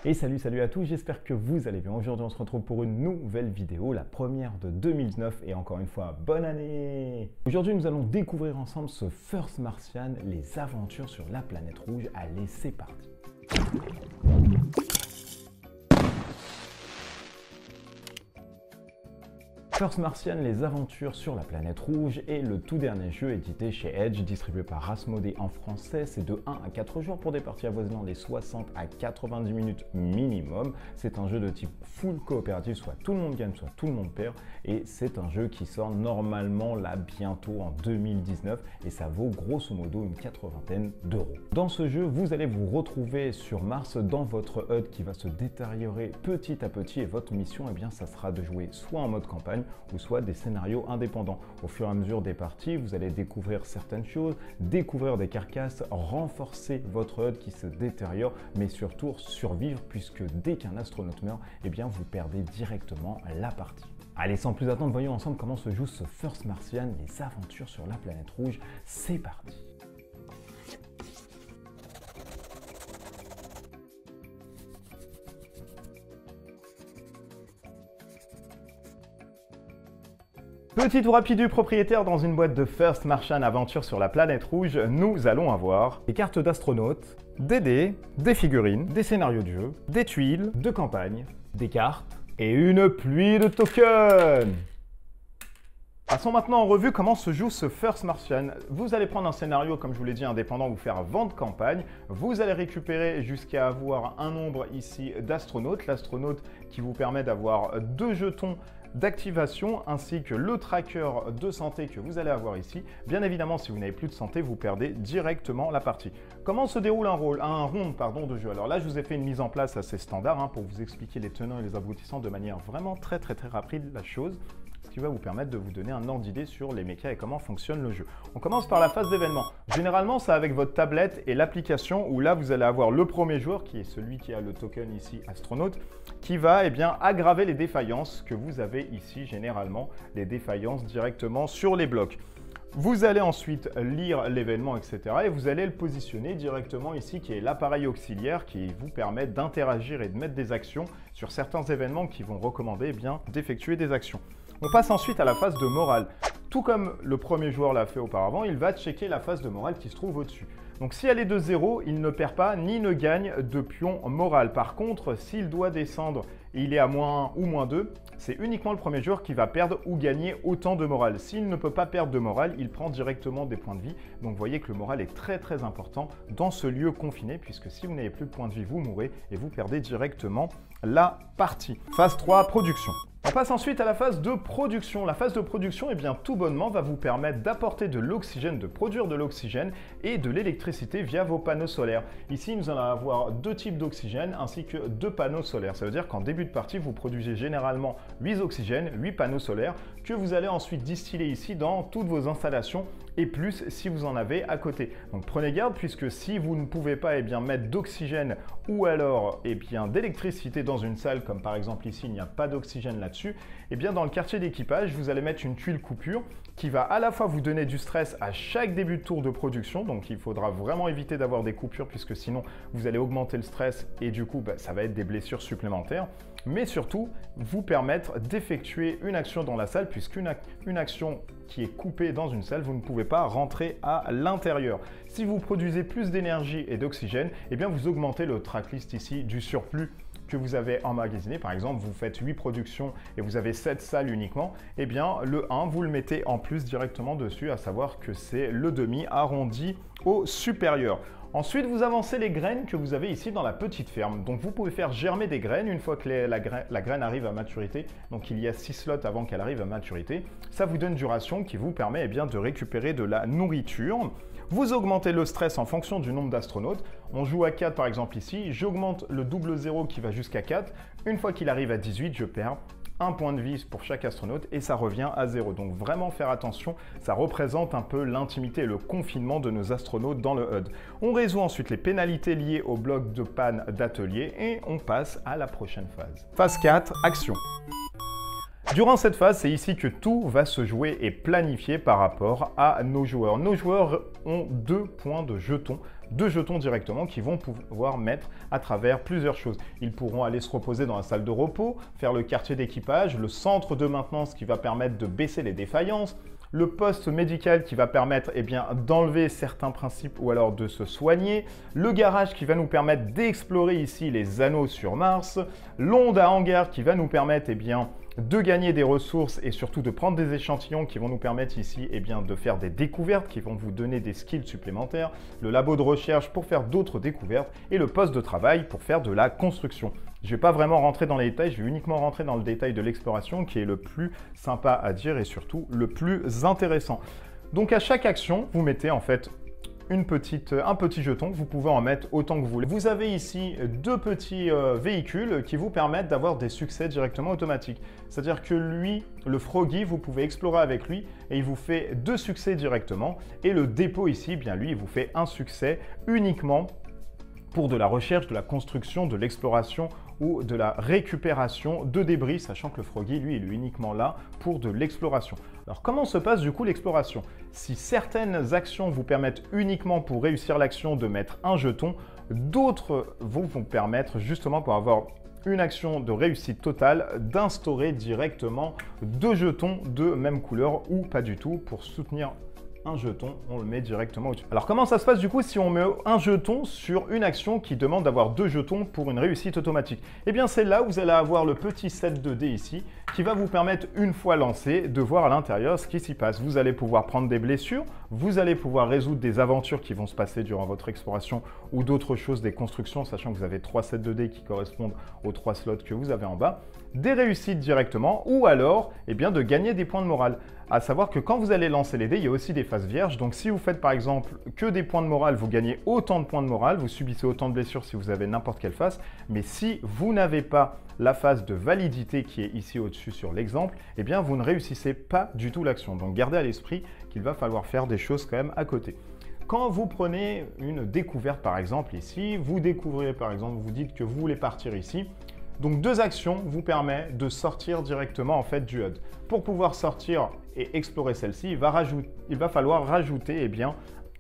Et salut à tous, j'espère que vous allez bien. Aujourd'hui on se retrouve pour une nouvelle vidéo, la première de 2019 et encore une fois, bonne année! Aujourd'hui nous allons découvrir ensemble ce First Martian, les aventures sur la planète rouge. Allez, c'est parti! First Martian, les aventures sur la planète rouge est le tout dernier jeu édité chez Edge, distribué par Asmodée en français. C'est de 1 à 4 joueurs pour des parties avoisinant les 60 à 90 minutes minimum. C'est un jeu de type full coopératif, soit tout le monde gagne, soit tout le monde perd. Et c'est un jeu qui sort normalement là bientôt en 2019 et ça vaut grosso modo une 80aine d'euros. Dans ce jeu, vous allez vous retrouver sur Mars dans votre HUD qui va se détériorer petit à petit et votre mission, eh bien, ça sera de jouer soit en mode campagne ou soit des scénarios indépendants. Au fur et à mesure des parties, vous allez découvrir certaines choses, découvrir des carcasses, renforcer votre HUD qui se détériore, mais surtout survivre puisque dès qu'un astronaute meurt, eh bien vous perdez directement la partie. Allez, sans plus attendre, voyons ensemble comment se joue ce First Martian, les aventures sur la planète rouge. C'est parti! Petit tour rapide du propriétaire dans une boîte de First Martian Aventure sur la planète rouge. Nous allons avoir des cartes d'astronautes, des dés, des figurines, des scénarios de jeu, des tuiles, de campagne, des cartes et une pluie de tokens. Passons maintenant en revue comment se joue ce First Martian. Vous allez prendre un scénario, comme je vous l'ai dit, indépendant, vous faire vendre campagne. Vous allez récupérer jusqu'à avoir un nombre ici d'astronautes. L'astronaute qui vous permet d'avoir 2 jetons d'activation ainsi que le tracker de santé que vous allez avoir ici. Bien évidemment, si vous n'avez plus de santé, vous perdez directement la partie. Comment se déroule un round de jeu? Alors là, je vous ai fait une mise en place assez standard pour vous expliquer les tenants et les aboutissants de manière vraiment très rapide la chose, ce qui va vous permettre de vous donner un ordre d'idée sur les mechas et comment fonctionne le jeu. On commence par la phase d'événement. Généralement, c'est avec votre tablette et l'application où là, vous allez avoir le premier joueur, qui est celui qui a le token ici, astronaute, qui va aggraver les défaillances que vous avez ici, généralement, les défaillances directement sur les blocs. Vous allez ensuite lire l'événement, etc. et vous allez le positionner directement ici, qui est l'appareil auxiliaire qui vous permet d'interagir et de mettre des actions sur certains événements qui vont recommander d'effectuer des actions. On passe ensuite à la phase de morale. Tout comme le premier joueur l'a fait auparavant, il va checker la phase de morale qui se trouve au-dessus. Donc si elle est de 0, il ne perd pas ni ne gagne de pion moral. Par contre, s'il doit descendre et il est à -1 ou -2, c'est uniquement le premier joueur qui va perdre ou gagner autant de morale. S'il ne peut pas perdre de morale, il prend directement des points de vie. Donc vous voyez que le moral est très important dans ce lieu confiné, puisque si vous n'avez plus de points de vie, vous mourrez et vous perdez directement la partie. Phase 3, production. On passe ensuite à la phase de production. La phase de production, tout bonnement, va vous permettre d'apporter de l'oxygène, de produire de l'oxygène et de l'électricité via vos panneaux solaires. Ici, nous allons avoir 2 types d'oxygène ainsi que 2 panneaux solaires. Ça veut dire qu'en début de partie, vous produisez généralement 8 oxygènes, 8 panneaux solaires que vous allez ensuite distiller ici dans toutes vos installations et plus si vous en avez à côté. Donc prenez garde puisque si vous ne pouvez pas mettre d'oxygène ou alors d'électricité dans une salle, comme par exemple ici, il n'y a pas d'oxygène là-dessus, dans le quartier d'équipage, vous allez mettre une tuile coupure qui va à la fois vous donner du stress à chaque début de tour de production, donc il faudra vraiment éviter d'avoir des coupures puisque sinon vous allez augmenter le stress et du coup ça va être des blessures supplémentaires, mais surtout vous permettre d'effectuer une action dans la salle puisqu'une action qui est coupée dans une salle, vous ne pouvez pas rentrer à l'intérieur. Si vous produisez plus d'énergie et d'oxygène, vous augmentez le tracklist ici du surplus que vous avez emmagasiné. Par exemple, vous faites 8 productions et vous avez 7 salles uniquement, le 1, vous le mettez en plus directement dessus, à savoir que c'est le demi arrondi au supérieur. Ensuite, vous avancez les graines que vous avez ici dans la petite ferme. Donc, vous pouvez faire germer des graines une fois que la graine arrive à maturité. Donc, il y a 6 slots avant qu'elle arrive à maturité. Ça vous donne du ration qui vous permet de récupérer de la nourriture. Vous augmentez le stress en fonction du nombre d'astronautes. On joue à 4 par exemple ici. J'augmente le double 0 qui va jusqu'à 4. Une fois qu'il arrive à 18, je perds 1 point de vie pour chaque astronaute et ça revient à 0. Donc vraiment faire attention, ça représente un peu l'intimité et le confinement de nos astronautes dans le HUD. On résout ensuite les pénalités liées au bloc de panne d'atelier et on passe à la prochaine phase. Phase 4, action. Durant cette phase, c'est ici que tout va se jouer et planifier par rapport à nos joueurs. Nos joueurs ont 2 points de jetons 2 jetons directement qu'ils vont pouvoir mettre à travers plusieurs choses. Ils pourront aller se reposer dans la salle de repos, faire le quartier d'équipage, le centre de maintenance qui va permettre de baisser les défaillances, le poste médical qui va permettre d'enlever certains principes ou alors de se soigner, le garage qui va nous permettre d'explorer ici les anneaux sur Mars, l'onde à hangar qui va nous permettre de gagner des ressources et surtout de prendre des échantillons qui vont nous permettre ici de faire des découvertes qui vont vous donner des skills supplémentaires, le labo de recherche pour faire d'autres découvertes et le poste de travail pour faire de la construction. Je ne vais pas vraiment rentrer dans les détails, je vais uniquement rentrer dans le détail de l'exploration qui est le plus sympa à dire et surtout le plus intéressant. Donc à chaque action, vous mettez en fait un petit jeton, vous pouvez en mettre autant que vous voulez. Vous avez ici 2 petits véhicules qui vous permettent d'avoir des succès directement automatiques. C'est-à-dire que lui, le Froggy, vous pouvez explorer avec lui et il vous fait 2 succès directement. Et le dépôt ici, lui, il vous fait un succès uniquement pour de la recherche, de la construction, de l'exploration ou de la récupération de débris, sachant que le Froggy, lui, il est uniquement là pour de l'exploration. Alors, comment se passe du coup l'exploration? Si certaines actions vous permettent uniquement pour réussir l'action de mettre un jeton, d'autres vont vous permettre justement pour avoir une action de réussite totale d'instaurer directement 2 jetons de même couleur ou pas du tout pour soutenir un jeton, on le met directement au-dessus. Alors comment ça se passe du coup si on met un jeton sur une action qui demande d'avoir 2 jetons pour une réussite automatique? Eh bien c'est là où vous allez avoir le petit set 2D ici qui va vous permettre une fois lancé de voir à l'intérieur ce qui s'y passe. Vous allez pouvoir prendre des blessures, vous allez pouvoir résoudre des aventures qui vont se passer durant votre exploration ou d'autres choses, des constructions, sachant que vous avez 3 sets 2D qui correspondent aux 3 slots que vous avez en bas, des réussites directement ou alors de gagner des points de morale. À savoir que quand vous allez lancer les dés, il y a aussi des phases vierges. Donc si vous faites par exemple que des points de morale, vous gagnez autant de points de morale, vous subissez autant de blessures si vous avez n'importe quelle phase. Mais si vous n'avez pas la phase de validité qui est ici au-dessus sur l'exemple, vous ne réussissez pas du tout l'action. Donc gardez à l'esprit qu'il va falloir faire des choses quand même à côté. Quand vous prenez une découverte par exemple ici, vous découvrez par exemple, vous dites que vous voulez partir ici. Donc 2 actions vous permettent de sortir directement en fait du HUD. Pour pouvoir sortir et explorer celle-ci, il va falloir rajouter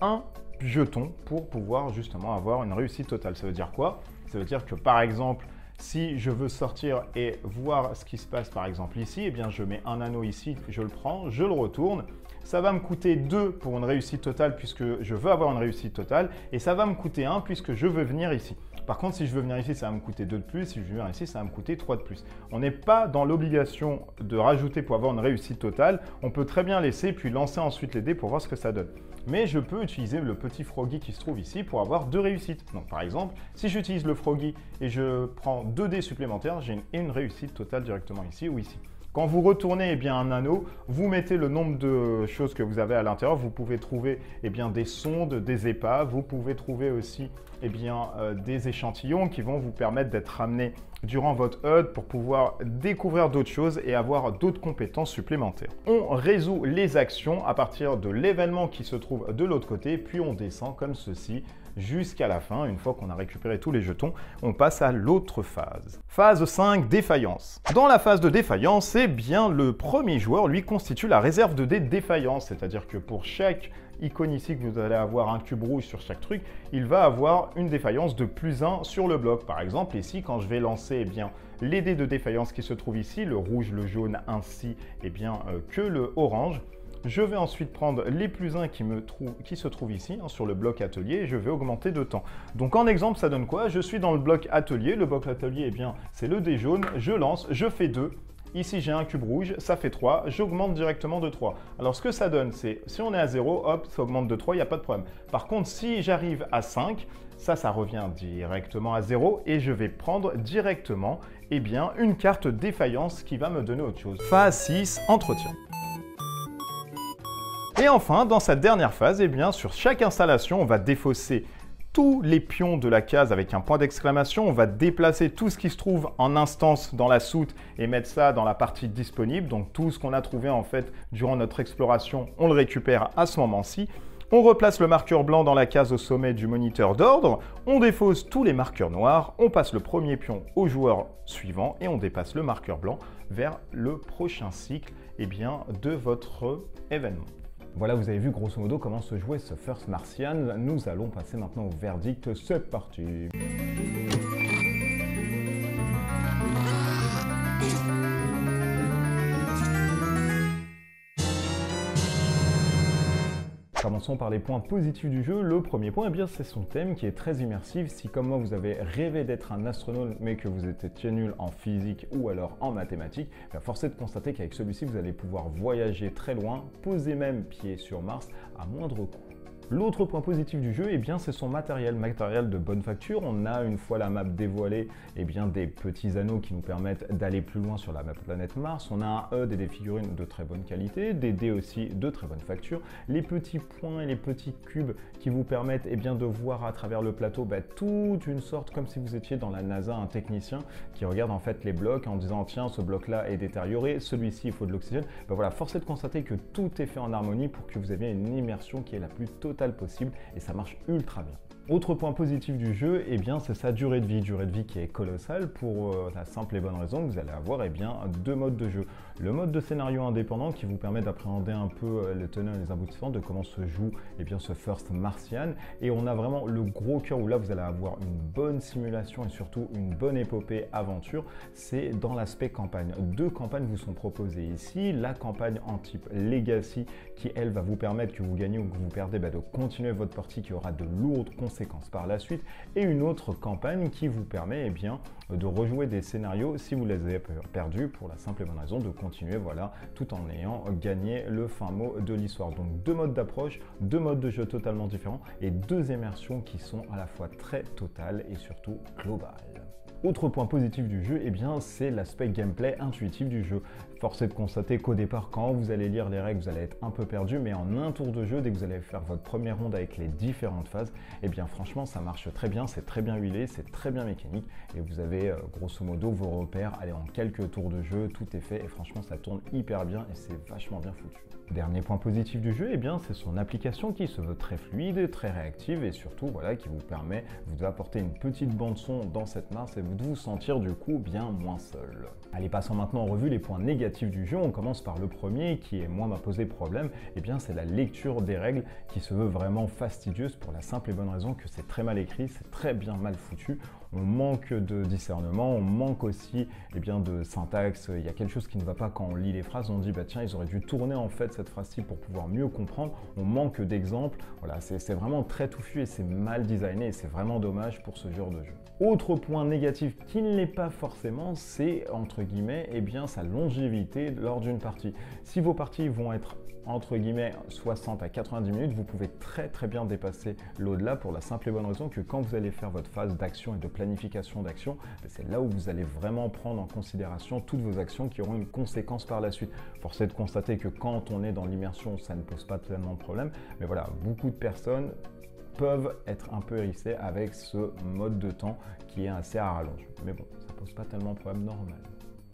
un jeton pour pouvoir justement avoir une réussite totale. Ça veut dire quoi? Ça veut dire que par exemple, si je veux sortir et voir ce qui se passe par exemple ici, je mets un anneau ici, je le prends, je le retourne. Ça va me coûter 2 pour une réussite totale puisque je veux avoir une réussite totale et ça va me coûter 1 puisque je veux venir ici. Par contre, si je veux venir ici, ça va me coûter 2 de plus. Si je veux venir ici, ça va me coûter 3 de plus. On n'est pas dans l'obligation de rajouter pour avoir une réussite totale. On peut très bien laisser puis lancer ensuite les dés pour voir ce que ça donne. Mais je peux utiliser le petit Froggy qui se trouve ici pour avoir 2 réussites. Donc par exemple, si j'utilise le Froggy et je prends 2 dés supplémentaires, j'ai une réussite totale directement ici ou ici. Quand vous retournez un anneau, vous mettez le nombre de choses que vous avez à l'intérieur. Vous pouvez trouver des sondes, des épaves. Vous pouvez trouver aussi des échantillons qui vont vous permettre d'être ramenés durant votre HUD pour pouvoir découvrir d'autres choses et avoir d'autres compétences supplémentaires. On résout les actions à partir de l'événement qui se trouve de l'autre côté, puis on descend comme ceci jusqu'à la fin. Une fois qu'on a récupéré tous les jetons, on passe à l'autre phase. Phase 5, défaillance. Dans la phase de défaillance, le premier joueur, lui, constitue la réserve de dés de défaillance, c'est-à-dire que pour chaque icône ici que vous allez avoir un cube rouge sur chaque truc, il va avoir une défaillance de +1 sur le bloc. Par exemple, ici, quand je vais lancer les dés de défaillance qui se trouvent ici, le rouge, le jaune, ainsi que le orange, je vais ensuite prendre les +1 qui se trouvent ici sur le bloc atelier et je vais augmenter de temps. Donc en exemple, ça donne quoi? Je suis dans le bloc atelier. Le bloc atelier, c'est le dé jaune. Je lance, je fais 2. Ici, j'ai un cube rouge, ça fait 3. J'augmente directement de 3. Alors, ce que ça donne, c'est si on est à 0, hop, ça augmente de 3, il n'y a pas de problème. Par contre, si j'arrive à 5, ça revient directement à 0 et je vais prendre directement une carte défaillance qui va me donner autre chose. Phase 6, entretien. Et enfin, dans cette dernière phase, sur chaque installation, on va défausser tous les pions de la case avec un point d'exclamation. On va déplacer tout ce qui se trouve en instance dans la soute et mettre ça dans la partie disponible. Donc tout ce qu'on a trouvé en fait durant notre exploration, on le récupère à ce moment-ci. On replace le marqueur blanc dans la case au sommet du moniteur d'ordre. On défausse tous les marqueurs noirs. On passe le premier pion au joueur suivant et on dépasse le marqueur blanc vers le prochain cycle de votre événement. Voilà, vous avez vu grosso modo comment se jouait ce First Martian. Nous allons passer maintenant au verdict. C'est parti. Commençons par les points positifs du jeu. Le premier point, eh bien, c'est son thème qui est très immersif. Si comme moi vous avez rêvé d'être un astronaute mais que vous étiez nul en physique ou alors en mathématiques, force est de constater qu'avec celui-ci vous allez pouvoir voyager très loin, poser même pied sur Mars à moindre coût. L'autre point positif du jeu, eh bien, c'est son matériel de bonne facture. On a, une fois la map dévoilée, eh bien, des petits anneaux qui nous permettent d'aller plus loin sur la planète Mars. On a un HUD et des figurines de très bonne qualité, des dés aussi de très bonne facture. Les petits points et les petits cubes qui vous permettent eh bien, de voir à travers le plateau toute une sorte, comme si vous étiez dans la NASA, un technicien qui regarde en fait les blocs en disant tiens, ce bloc-là est détérioré, celui-ci il faut de l'oxygène. Voilà, force est de constater que tout est fait en harmonie pour que vous ayez une immersion qui est la plus totale possible et ça marche ultra bien. Autre point positif du jeu, eh bien, c'est sa durée de vie qui est colossale pour la simple et bonne raison que vous allez avoir eh bien, deux modes de jeu. Le mode de scénario indépendant qui vous permet d'appréhender un peu les tenants et les aboutissants de comment se joue eh bien, ce First Martian, et on a vraiment le gros cœur où là vous allez avoir une bonne simulation et surtout une bonne épopée aventure, c'est dans l'aspect campagne. Deux campagnes vous sont proposées ici, la campagne en type Legacy qui elle va vous permettre que vous gagnez ou que vous perdez de continuer votre partie qui aura de lourdes conséquences par la suite, et une autre campagne qui vous permet eh bien, de rejouer des scénarios si vous les avez perdus pour la simple et bonne raison de continuer voilà, tout en ayant gagné le fin mot de l'histoire. Donc deux modes d'approche, deux modes de jeu totalement différents et deux immersions qui sont à la fois très totales et surtout globales. Autre point positif du jeu, eh bien, c'est l'aspect gameplay intuitif du jeu. Force est de constater qu'au départ, quand vous allez lire les règles, vous allez être un peu perdu, mais en un tour de jeu, dès que vous allez faire votre première ronde avec les différentes phases, eh bien franchement, ça marche très bien, c'est très bien huilé, c'est très bien mécanique, et vous avez grosso modo vos repères. Allez, en quelques tours de jeu, tout est fait, et franchement, ça tourne hyper bien, et c'est vachement bien foutu. Dernier point positif du jeu, eh bien, c'est son application qui se veut très fluide, très réactive, et surtout, voilà, qui vous permet d'apporter une petite bande son dans cette Mars et de vous sentir du coup bien moins seul. Allez, passons maintenant en revue les points négatifs du jeu. On commence par le premier qui, moi, m'a posé problème. Eh bien, c'est la lecture des règles qui se veut vraiment fastidieuse pour la simple et bonne raison que c'est très mal écrit, c'est très bien mal foutu. On manque de discernement, on manque aussi eh bien, de syntaxe. Il y a quelque chose qui ne va pas quand on lit les phrases. On dit bah tiens, ils auraient dû tourner en fait cette phrase-ci pour pouvoir mieux comprendre. On manque d'exemples. Voilà, c'est vraiment très touffu et c'est mal designé et c'est vraiment dommage pour ce genre de jeu. Autre point négatif qui ne l'est pas forcément, c'est entre guillemets eh bien, sa longévité lors d'une partie. Si vos parties vont être entre guillemets 60 à 90 minutes, vous pouvez très bien dépasser l'au-delà pour la simple et bonne raison que quand vous allez faire votre phase d'action et de planification d'action, c'est là où vous allez vraiment prendre en considération toutes vos actions qui auront une conséquence par la suite. Force est de constater que quand on est dans l'immersion, ça ne pose pas tellement de problème, mais voilà, beaucoup de personnes peuvent être un peu hérissées avec ce mode de temps qui est assez à rallonge. Mais bon, ça pose pas tellement de problème normal.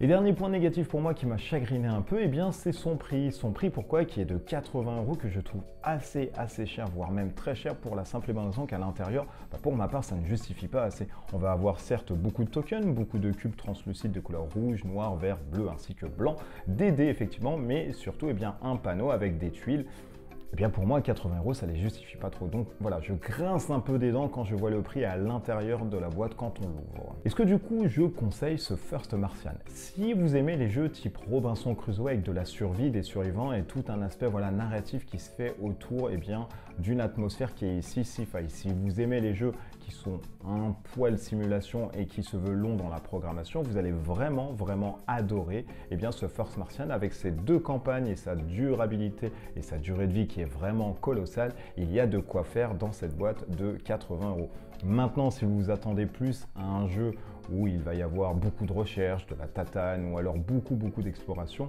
Et dernier point négatif pour moi qui m'a chagriné un peu, eh bien c'est son prix. Son prix pourquoi? Qui est de 80 € que je trouve assez cher, voire même très cher pour la simple et bonne raison qu'à l'intérieur, pour ma part, ça ne justifie pas assez. On va avoir certes beaucoup de tokens, beaucoup de cubes translucides de couleur rouge, noir, vert, bleu ainsi que blanc, des dés effectivement, mais surtout eh bien, un panneau avec des tuiles. Eh bien pour moi 80 € ça les justifie pas trop, donc voilà, je grince un peu des dents quand je vois le prix à l'intérieur de la boîte quand on l'ouvre. Est-ce que du coup je conseille ce First Martian? Si vous aimez les jeux type Robinson Crusoe avec de la survie, des survivants et tout un aspect voilà, narratif qui se fait autour eh bien, d'une atmosphère qui est ici sci-fi, si vous aimez les jeux qui sont un poil simulation et qui se veut long dans la programmation, vous allez vraiment adorer eh bien, ce First Martian avec ses deux campagnes et sa durabilité et sa durée de vie qui est vraiment colossale. Il y a de quoi faire dans cette boîte de 80 €. Maintenant, si vous vous attendez plus à un jeu où il va y avoir beaucoup de recherche, de la tatane ou alors beaucoup d'exploration,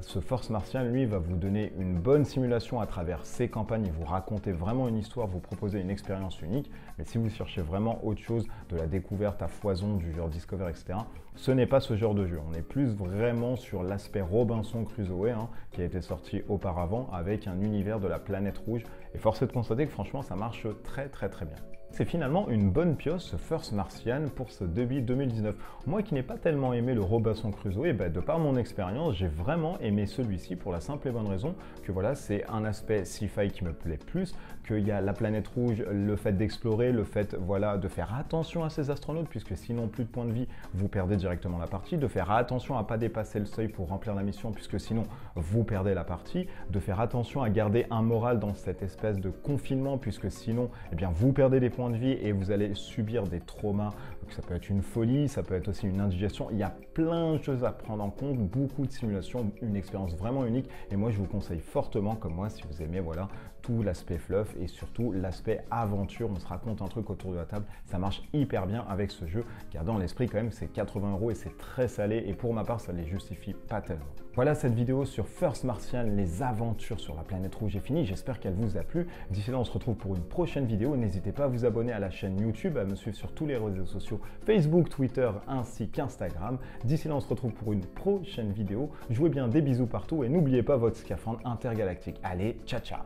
ce First Martian, lui, va vous donner une bonne simulation à travers ses campagnes, vous raconter vraiment une histoire, vous proposer une expérience unique. Mais si vous cherchez vraiment autre chose, de la découverte à foison du genre Discover, etc., ce n'est pas ce genre de jeu. On est plus vraiment sur l'aspect Robinson Crusoe qui a été sorti auparavant avec un univers de la planète rouge. Et force est de constater que franchement, ça marche très bien. C'est finalement une bonne pioche ce First Martian pour ce début 2019. Moi qui n'ai pas tellement aimé le Robinson Crusoe, et de par mon expérience, j'ai vraiment aimé celui-ci pour la simple et bonne raison que voilà, c'est un aspect sci-fi qui me plaît plus, qu'il y a la planète rouge, le fait d'explorer, le fait voilà, de faire attention à ces astronautes, puisque sinon plus de points de vie, vous perdez directement la partie, de faire attention à ne pas dépasser le seuil pour remplir la mission, puisque sinon vous perdez la partie, de faire attention à garder un moral dans cette espèce de confinement, puisque sinon eh bien, vous perdez des points de vie et vous allez subir des traumas. Donc ça peut être une folie, ça peut être aussi une indigestion. Il y a plein de choses à prendre en compte, beaucoup de simulations, une expérience vraiment unique. Et moi, je vous conseille fortement, comme moi, si vous aimez voilà, tout l'aspect fluff et surtout l'aspect aventure. On se raconte un truc autour de la table. Ça marche hyper bien avec ce jeu. Gardant l'esprit quand même, c'est 80 € et c'est très salé. Et pour ma part, ça ne les justifie pas tellement. Voilà, cette vidéo sur First Martian, les aventures sur la planète rouge est finie. J'espère qu'elle vous a plu. D'ici là, on se retrouve pour une prochaine vidéo. N'hésitez pas à vous abonner à la chaîne YouTube, à me suivre sur tous les réseaux sociaux, Facebook, Twitter ainsi qu'Instagram. D'ici là, on se retrouve pour une prochaine vidéo. Jouez bien, des bisous partout et n'oubliez pas votre scaphandre intergalactique. Allez, ciao ciao.